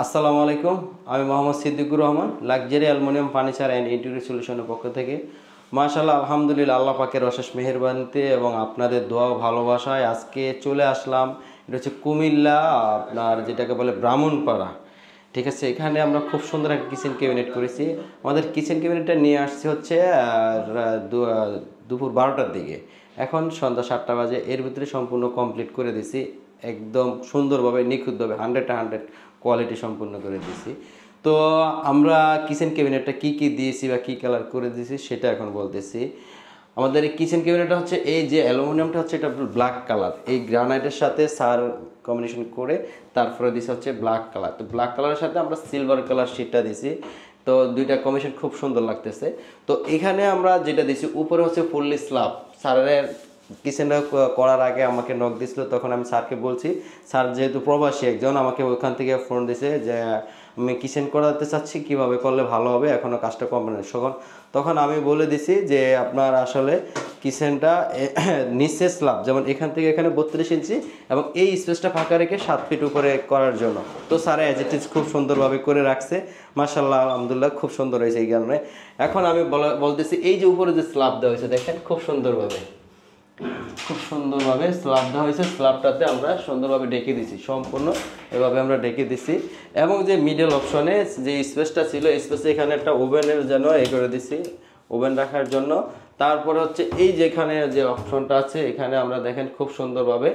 আসসালামু আলাইকুম। আমি Mohammad Siddiqur Rahman, luxury aluminium furniture and interior সলিউশনের পক্ষ থেকে। মাশাআল্লাহ, আলহামদুলিল্লাহ, আল্লাহ পাকের অশেষ মেহেরবানিতে এবং আপনাদের দোয়া ও ভালোবাসায় আজকে চলে আসলাম। এটা হচ্ছে কুমিল্লা, আপনার যেটাকে বলে ব্রাহ্মণপাড়া। ঠিক আছে, এখানে আমরা খুব সুন্দর একটা কিচেন ক্যাবিনেট করেছি। আমাদের কিচেন ক্যাবিনেটটা নিয়ে আসছে হচ্ছে দুপুর 12টার দিকে। এখন সন্ধ্যা 7টা বাজে। এর ভিতরে সম্পূর্ণ কমপ্লিট করে দিছি, একদম সুন্দরভাবে নিখুঁতভাবে 100 কোয়ালিটি সম্পূর্ণ করে দিয়েছি। তো আমরা কিচেন ক্যাবিনেটটা কী কী দিয়েছি বা কী কালার করে দিয়েছি সেটা এখন বলতেছি। আমাদের এই কিচেন ক্যাবিনেটটা হচ্ছে, এই যে অ্যালুমিনিয়ামটা হচ্ছে এটা ব্ল্যাক কালার, এই গ্রানাইটের সাথে সার কম্বিনেশন করে তারপরে দিয়েছে হচ্ছে ব্ল্যাক কালার। তো ব্ল্যাক কালারের সাথে আমরা সিলভার কালার শিটটা দিয়েছি। তো দুইটা কম্বিনেশন খুব সুন্দর লাগতেছে। তো এখানে আমরা যেটা দিয়েছি উপরে হচ্ছে ফুললি স্ল্যাব। স্যারের কিচেনটা করার আগে আমাকে নক দিছিল, তখন আমি স্যারকে বলছি, স্যার যেহেতু প্রবাসী একজন, আমাকে ওইখান থেকে ফোন দিয়েছে যে আমি কিচেন করাতে চাচ্ছি, কিভাবে করলে ভালো হবে, এখনও কাজটা কমপ্লিট নেই। তখন আমি বলে দিছি যে আপনার আসলে কিচেনটা নিচে স্ল্যাব, যেমন এখান থেকে এখানে 32 ইঞ্চি এবং এই স্পেসটা ফাঁকা রেখে 7 ফিট উপরে করার জন্য। তো স্যার অ্যাজ ইট ইজ খুব সুন্দরভাবে করে রাখছে। মাশাআল্লাহ, আলহামদুলিল্লাহ, খুব সুন্দর হয়েছে এই কারণে। এখন আমি বলতেছি, এই যে উপরে যে স্ল্যাব দেওয়া হয়েছে দেখেন, খুব সুন্দরভাবে স্ল্যাব দেওয়া হয়েছে। স্ল্যাবটাতে আমরা সুন্দরভাবে ডেকে দিছি, সম্পূর্ণ এভাবে আমরা ডেকে দিছি। এবং যে মিডল অপশনে যে স্পেসটা ছিল, স্পেসে এখানে একটা ওভেনের জন্য করে দিছি, ওভেন রাখার জন্য। তারপরে হচ্ছে এই যেখানে যে অপশনটা আছে, এখানে আমরা দেখেন খুব সুন্দরভাবে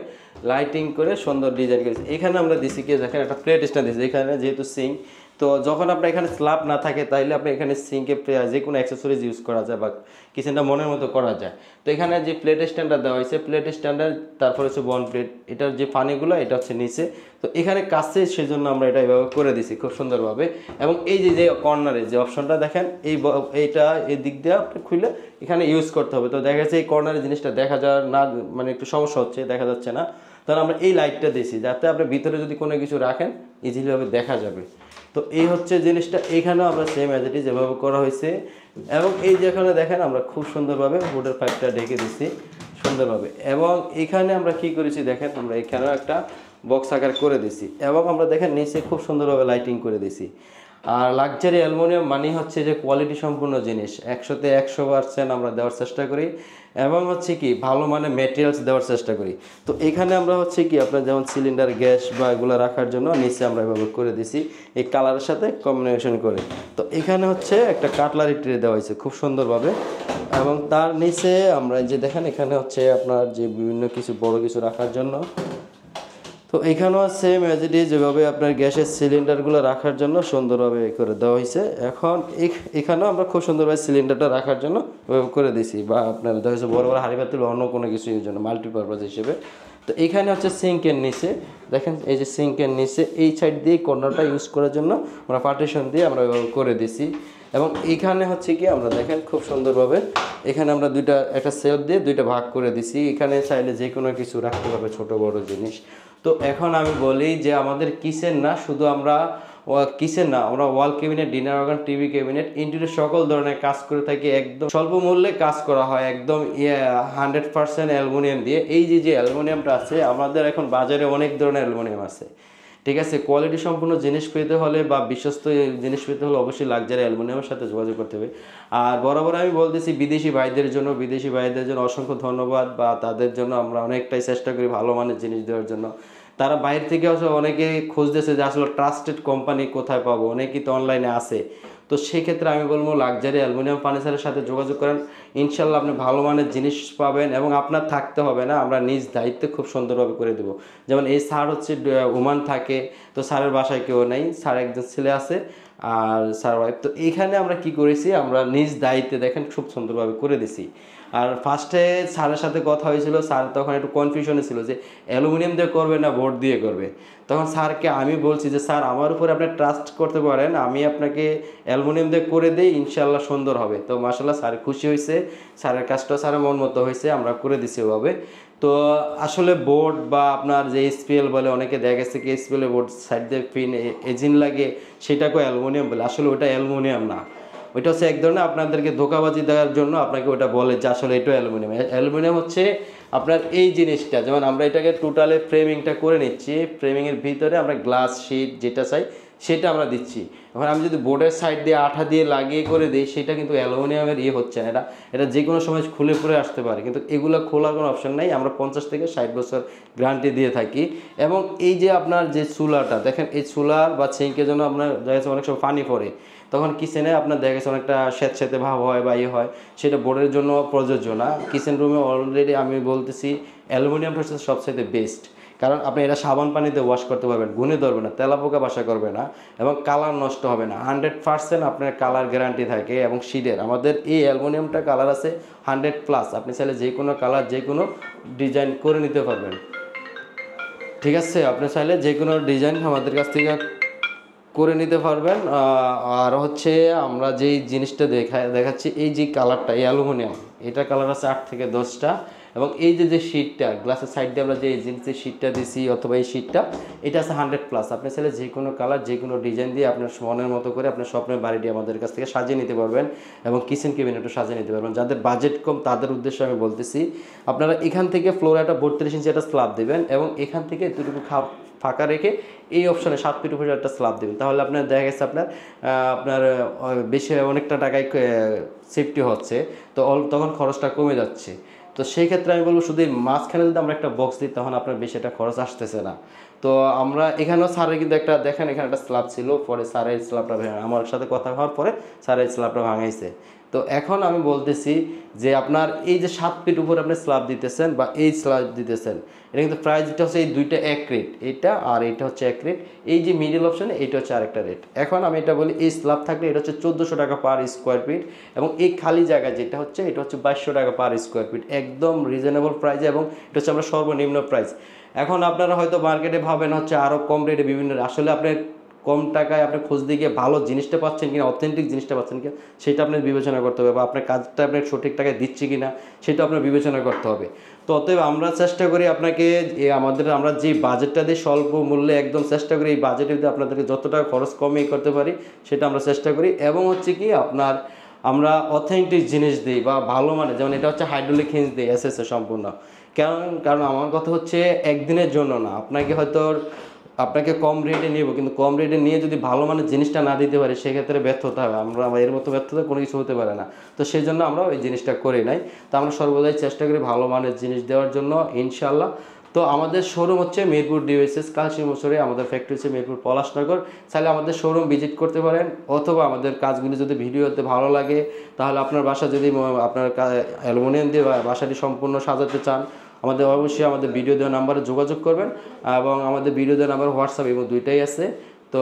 লাইটিং করে সুন্দর ডিজাইন করেছি। এখানে আমরা দিছি কি, দেখেন একটা প্লেট স্ট্যান্ড দিয়েছি এখানে, যেহেতু সিঙ্ক। তো যখন আপনার এখানে স্ল্যাব না থাকে, তাইলে আপনি এখানে সিঙ্কে যে কোনো অ্যাক্সেসরিজ ইউজ করা যায় বা কিচেনটা মনের মতো করা যায়। তো এখানে যে প্লেট স্ট্যান্ডার দেওয়া হয়েছে, প্লেট স্ট্যান্ডার্ড, তারপর হচ্ছে বন প্লেট, এটার যে পানিগুলো এটা হচ্ছে নিচে। তো এখানে কাছে, সেজন্য আমরা এটা এভাবে করে দিছি খুব সুন্দরভাবে। এবং এই যে কর্নারে যে অপশনটা দেখেন, এইটা এই দিক দিয়ে আপনি খুলে এখানে ইউজ করতে হবে। তো দেখা যাচ্ছে এই কর্নারের জিনিসটা দেখা যাওয়ার না, মানে একটু সমস্যা হচ্ছে, দেখা যাচ্ছে না। তাহলে আমরা এই লাইটটা দিয়েছি, যাতে আপনি ভিতরে যদি কোনো কিছু রাখেন ইজিলিভাবে দেখা যাবে। তো এই হচ্ছে জিনিসটা। এইখানেও আমরা সেম অ্যাজ ইট ইজ যেভাবে করা হয়েছে। এবং এই যেখানে দেখেন আমরা খুব সুন্দরভাবে হুডের পাইপটা ঢেকে দিচ্ছি সুন্দরভাবে। এবং এখানে আমরা কি করেছি দেখেন, আমরা এখানেও একটা বক্স আকার করে দিছি। এবং আমরা দেখেন নিচে খুব সুন্দরভাবে লাইটিং করে দিছি। আর লাক্সারি অ্যালুমিনিয়াম মানে হচ্ছে যে কোয়ালিটি সম্পূর্ণ জিনিস, 100তে 100% আমরা দেওয়ার চেষ্টা করি। এবং হচ্ছে কি ভালো মানে ম্যাটেরিয়ালস দেওয়ার চেষ্টা করি। তো এখানে আমরা হচ্ছে কি আপনার যেমন সিলিন্ডার, গ্যাস বা এগুলো রাখার জন্য নিচে আমরা এভাবে করে দিছি এই কালারের সাথে কম্বিনেশন করে। তো এখানে হচ্ছে একটা কাটলারি ট্রে দেওয়া হয়েছে খুব সুন্দরভাবে। এবং তার নিচে আমরা যে দেখেন, এখানে হচ্ছে আপনার যে বিভিন্ন কিছু বড় কিছু রাখার জন্য। তো এখানেও সেম অ্যাজ ইট ইজ যেভাবে আপনার গ্যাসের সিলিন্ডারগুলো রাখার জন্য সুন্দরভাবে করে দেওয়া হয়েছে। এখন এখানেও আমরা খুব সুন্দরভাবে সিলিন্ডারটা রাখার জন্য করে দিছি, বা আপনার দেখা যাচ্ছে বড় বড় হাঁড়ি পাতিল অন্য কোনো কিছুর জন্য মাল্টিপারপাস হিসেবে। তো এখানে হচ্ছে সিঙ্কের নিচে দেখেন, এই যে সিঙ্কের নিচে এই সাইড দিয়ে কর্নারটা ইউজ করার জন্য আমরা পার্টিশন দিয়ে আমরা করে দিছি। এবং এইখানে হচ্ছে কি আমরা দেখেন খুব সুন্দরভাবে এখানে আমরা একটা সেলফ দিয়ে দুইটা ভাগ করে দিছি। এখানে চাইলে যে কোনো কিছু রাখতে পারবে, ছোট বড় জিনিস। তো এখন আমি বলি যে আমাদের কিচেন না শুধু আমরা আমরা ওয়াল cabinet, dinner organ, TV cabinet, interior সকল ধরনের কাজ করে থাকি। একদম স্বল্প মূল্যে কাজ করা হয়, একদম 100% অ্যালুমিনিয়াম দিয়ে। এই যে অ্যালুমিনিয়ামটা আছে, আমাদের এখন বাজারে অনেক ধরনের অ্যালুমিনিয়াম আছে। ঠিক আছে, কোয়ালিটি সম্পূর্ণ জিনিস পেতে হলে বা বিশ্বস্ত জিনিস পেতে হলে অবশ্যই লাক্সারি অ্যালুমিনিয়ামের সাথে যোগাযোগ করতে হবে। আর বরাবর আমি বলতেছি, বিদেশি ভাইদের জন্য অসংখ্য ধন্যবাদ, বা তাদের জন্য আমরা অনেকটাই চেষ্টা করি ভালো মানের জিনিস দেওয়ার জন্য। তারা বাইরে থেকে আসলে অনেকে খুঁজতেছে যে আসলে ট্রাস্টেড কোম্পানি কোথায় পাবো, অনেকেই তো অনলাইনে আছে। তো সেক্ষেত্রে আমি বলবো লাক্সারি অ্যালুমিনিয়াম ফার্নিচারের সাথে যোগাযোগ করেন, ইনশাল্লাহ আপনি ভালো মানের জিনিস পাবেন এবং আপনার থাকতে হবে না, আমরা নিজ দায়িত্বে খুব সুন্দরভাবে করে দেবো। যেমন এই স্যার হচ্ছে ওমান থাকে, তো স্যারের বাসায় কেউ নেই, স্যার একজন ছেলে আছে আর স্যার ওয়াইফ। তো এইখানে আমরা কি করেছি, আমরা নিজ দায়িত্বে দেখেন খুব সুন্দরভাবে করে দিছি। আর ফার্স্টে স্যারের সাথে কথা হয়েছিল, স্যার তখন একটু কনফিউশনে ছিল যে অ্যালুমিনিয়াম দিয়ে করবে না বোর্ড দিয়ে করবে। তখন স্যারকে আমি বলছি যে স্যার আমার উপরে আপনি ট্রাস্ট করতে পারেন, আমি আপনাকে অ্যালুমিনিয়াম দিয়ে করে দিই, ইনশাল্লাহ সুন্দর হবে। তো মাশাআল্লাহ স্যার খুশি হয়েছে, স্যারের কাজটা স্যারের মন মতো হয়েছে, আমরা করে দিছি ওভাবে। তো আসলে বোর্ড বা আপনার যে স্পেল বলে, অনেকে দেখা গেছে কি স্পেলে বোর্ড সাইড দিয়ে পিন এজিন লাগে, সেটাকেও অ্যালুমিনিয়াম বলে, আসলে ওটা অ্যালুমিনিয়াম না। ওইটা হচ্ছে এক ধরনের আপনাদেরকে ধোকাবাজি দেওয়ার জন্য আপনাকে ওটা বলে যে আসলে এটা অ্যালুমিনিয়াম। অ্যালুমিনিয়াম হচ্ছে আপনার এই জিনিসটা, যেমন আমরা এটাকে টোটালে ফ্রেমিংটা করে নিচ্ছি, ফ্রেমিংয়ের ভিতরে আমরা গ্লাস শিট যেটা চাই সেটা আমরা দিচ্ছি। এখন আমি যদি বোর্ডের সাইড দিয়ে আঠা দিয়ে লাগিয়ে করে দিই, সেটা কিন্তু অ্যালুমিনিয়ামের হচ্ছে না, এটা যে কোনো সময় খুলে পড়ে আসতে পারে, কিন্তু এগুলো খোলার কোনো অপশন নাই। আমরা 50 থেকে 60 বছর গ্যারান্টি দিয়ে থাকি। এবং এই যে আপনার যে চুলাটা দেখেন, এই চুলার বা ছিঙ্কের জন্য আপনার দেখা যাচ্ছে অনেক সময় পানি পড়ে, তখন কিচেনে আপনার দেখা গেছে অনেকটা স্যাঁতস্যাঁতে ভাব হয় বা হয়, সেটা বোর্ডের জন্য প্রযোজ্য না। কিচেন রুমে অলরেডি আমি বলতেছি অ্যালুমিনিয়ামটা হচ্ছে সবচেয়ে বেস্ট, কারণ আপনি এটা সাবান পানিতে ওয়াশ করতে পারবেন, গুনে ধরবে না, তেলাপোকা বাসা করবে না, এবং কালার নষ্ট হবে না। 100% আপনার কালার গ্যারান্টি থাকে। এবং শিডের আমাদের এই অ্যালুমিনিয়ামটা কালার আছে 100+, আপনি চাইলে যে কোনো কালার যে কোনো ডিজাইন করে নিতে পারবেন। ঠিক আছে, আপনি চাইলে যে কোনো ডিজাইন আমাদের কাছ থেকে করে নিতে পারবেন। আর হচ্ছে আমরা যেই জিনিসটা দেখাচ্ছি, এই যে কালারটা, এই অ্যালুমিনিয়াম, এটা কালার আছে 8 থেকে 10টা। এবং এই যে শীটটা গ্লাসের সাইড দিয়ে আমরা যে জিনিসের শীটটা দিছি অথবা এই শীটটা, এটা আছে 100+। আপনি চাইলে যে কোনো কালার যে কোনো ডিজাইন দিয়ে আপনার মনের মতো করে আপনার স্বপ্নের বাড়িটি আমাদের কাছ থেকে সাজিয়ে নিতে পারবেন, এবং কিচেন ক্যাবিনেটও সাজিয়ে নিতে পারবেন। যাদের বাজেট কম তাদের উদ্দেশ্যে আমি বলতেছি, আপনারা এখান থেকে ফ্লোরে একটা 32 ইঞ্চি একটা স্ল্যাব দেবেন, এবং এখান থেকে এতটুকু ফাঁকা রেখে এই অপশনে 7 ফিট উপরে একটা স্ল্যাব দেবেন। তাহলে আপনার দেখা গেছে আপনার বেশি অনেকটা টাকায় সেফটি হচ্ছে, তো তখন খরচটা কমে যাচ্ছে। তো সেই ক্ষেত্রে আমি বলবো শুধু মাঝখানে যদি আমরা একটা বক্স দিই, তখন আপনার বেশি একটা খরচ আসতেছে না। তো আমরা এখানেও স্যারের কিন্তু একটা দেখেন, এখানে একটা স্ল্যাব ছিল, পরে স্যারের স্ল্যাবটা আমার সাথে কথা হওয়ার পরে স্যারের স্ল্যাবটা ভাঙাইছে। তো এখন আমি বলতেছি যে আপনার এই যে 7 ফিট উপরে আপনি স্ল্যাব দিতেছেন বা এই স্ল্যাব দিতেছেন, এটা কিন্তু প্রাইসটা হচ্ছে এই দুইটা এক রেট, এটা আর এটা হচ্ছে এক রেট। এই যে মিডল অপশানে এটা হচ্ছে আরেকটা রেট। এখন আমি এটা বলি, এই স্ল্যাব থাকলে এটা হচ্ছে 1400 টাকা পার স্কোয়ার ফিট, এবং এই খালি জায়গা যেটা হচ্ছে এটা হচ্ছে 2200 টাকা পার স্কোয়ার ফিট, একদম রিজনেবল প্রাইস, এবং এটা হচ্ছে আমরা সর্বনিম্ন প্রাইস। এখন আপনারা হয়তো মার্কেটে ভাবেন হচ্ছে আরও কম রেটে বিভিন্ন, আসলে আপনি কম টাকায় আপনি খোঁজ দিয়ে গিয়ে ভালো জিনিসটা পাচ্ছেন কিনা, অথেন্টিক জিনিসটা পাচ্ছেন কিনা, সেটা আপনার বিবেচনা করতে হবে, বা আপনার কাজটা আপনার সঠিক টাকায় দিচ্ছি কিনা সেটা আপনার বিবেচনা করতে হবে। তো অতএব আমরা চেষ্টা করি আপনাকে আমরা যে বাজেটটা দিয়ে স্বল্প মূল্যে একদম চেষ্টা করি এই বাজেটের মধ্যে আপনাদেরকে যত টাকা খরচ কমিয়ে করতে পারি সেটা আমরা চেষ্টা করি। এবং হচ্ছে কি আমরা অথেন্টিক জিনিস দিই বা ভালো মানে, যেমন এটা হচ্ছে হাইড্রোলিক হিঞ্জ দিই এসএসএ সম্পূর্ণ। কারণ আমার কথা হচ্ছে একদিনের জন্য না, আপনাকে কম রেটে নেব, কিন্তু কম রেটে নিয়ে যদি ভালো মানের জিনিসটা না দিতে পারি সেক্ষেত্রে ব্যর্থতা হবে। আমরা এর মতো ব্যর্থতা কোনো কিছু হতে পারে না। তো সেই জন্য আমরা ওই জিনিসটা করি নাই। তো আমরা সর্বদাই চেষ্টা করি ভালো মানের জিনিস দেওয়ার জন্য, ইনশাল্লাহ। তো আমাদের শোরুম হচ্ছে মিরপুর ডিওএসএস কালশী মোচরে, আমাদের ফ্যাক্টরি হচ্ছে মিরপুর পলাশনগর। চাইলে আমাদের শোরুম ভিজিট করতে পারেন, অথবা আমাদের কাজগুলি যদি ভিডিওতে ভালো লাগে, তাহলে আপনার বাসা যদি আপনার অ্যালুমিনিয়াম দিয়ে বাসাটি সম্পূর্ণ সাজাতে চান, অবশ্যই আমাদের ভিডিও দেওয়া নাম্বারে যোগাযোগ করবেন। এবং আমাদের ভিডিও দেওয়া নাম্বার হোয়াটসঅ্যাপ এবং দুইটাই আছে। তো